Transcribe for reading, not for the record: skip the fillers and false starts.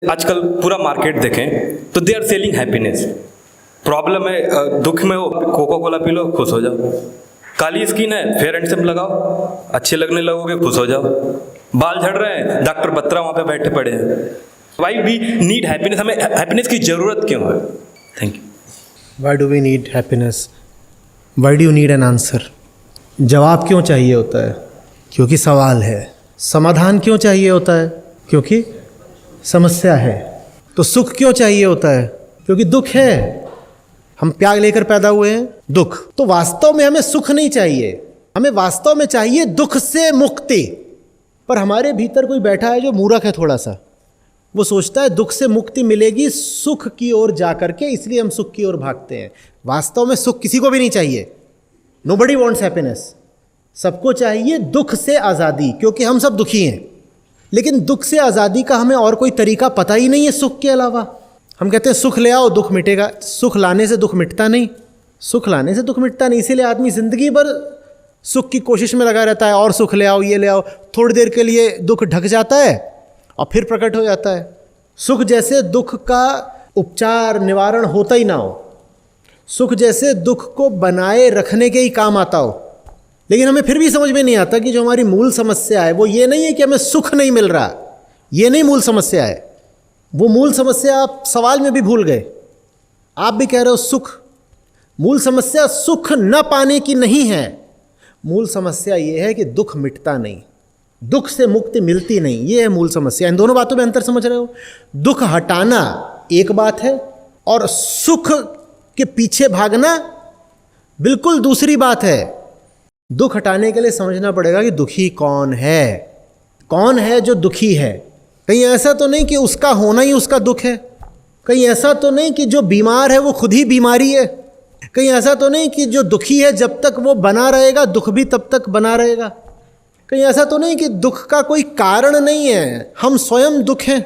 आजकल पूरा मार्केट देखें तो they are selling happiness. Problem है दुख में हो कोका कोला पी लो खुश हो जाओ, काली स्किन है फेयर एंड सिम लगाओ अच्छे लगने लगोगे खुश हो जाओ, बाल झड़ रहे हैं डॉक्टर बत्रा वहाँ पे बैठे पड़े हैं। वाई वी नीड हैप्पीनेस, हमें हैप्पीनेस की ज़रूरत क्यों है? Thank you. Why do we need happiness? Why do you need an answer? जवाब क्यों चाहिए होता है? क्योंकि सवाल है। समाधान क्यों चाहिए होता है? क्योंकि समस्या है। तो सुख क्यों चाहिए होता है? क्योंकि दुख है। हम प्याग लेकर पैदा हुए हैं, दुख। तो वास्तव में हमें सुख नहीं चाहिए, हमें वास्तव में चाहिए दुख से मुक्ति। पर हमारे भीतर कोई बैठा है जो मूर्ख है थोड़ा सा, वो सोचता है दुख से मुक्ति मिलेगी सुख की ओर जा करके, इसलिए हम सुख की ओर भागते हैं। वास्तव में सुख किसी को भी नहीं चाहिए। Nobody wants happiness. सबको चाहिए दुख से आज़ादी, क्योंकि हम सब दुखी हैं। लेकिन दुख से आज़ादी का हमें और कोई तरीका पता ही नहीं है सुख के अलावा। हम कहते हैं सुख ले आओ दुख मिटेगा। सुख लाने से दुख मिटता नहीं, सुख लाने से दुख मिटता नहीं। इसीलिए आदमी ज़िंदगी भर सुख की कोशिश में लगा रहता है, और सुख ले आओ, ये ले आओ। थोड़ी देर के लिए दुख ढक जाता है और फिर प्रकट हो जाता है। सुख जैसे दुख का उपचार निवारण होता ही ना हो, सुख जैसे दुख को बनाए रखने के ही काम आता हो। लेकिन हमें फिर भी समझ में नहीं आता कि जो हमारी मूल समस्या है वो ये नहीं है कि हमें सुख नहीं मिल रहा, ये नहीं मूल समस्या है। वो मूल समस्या आप सवाल में भी भूल गए। आप भी कह रहे हो सुख। मूल समस्या सुख न पाने की नहीं है, मूल समस्या ये है कि दुख मिटता नहीं, दुख से मुक्ति मिलती नहीं। ये है मूल समस्या। इन दोनों बातों में अंतर समझ रहे हो? दुख हटाना एक बात है और सुख के पीछे भागना बिल्कुल दूसरी बात है। दुख हटाने के लिए समझना पड़ेगा कि दुखी कौन है, कौन है जो दुखी है। कहीं ऐसा तो नहीं कि उसका होना ही उसका दुख है, कहीं ऐसा तो नहीं कि जो बीमार है वो खुद ही बीमारी है, कहीं ऐसा तो नहीं कि जो दुखी है जब तक वो बना रहेगा दुख भी तब तक बना रहेगा, कहीं ऐसा तो नहीं कि दुख का कोई कारण नहीं है, हम स्वयं दुख हैं।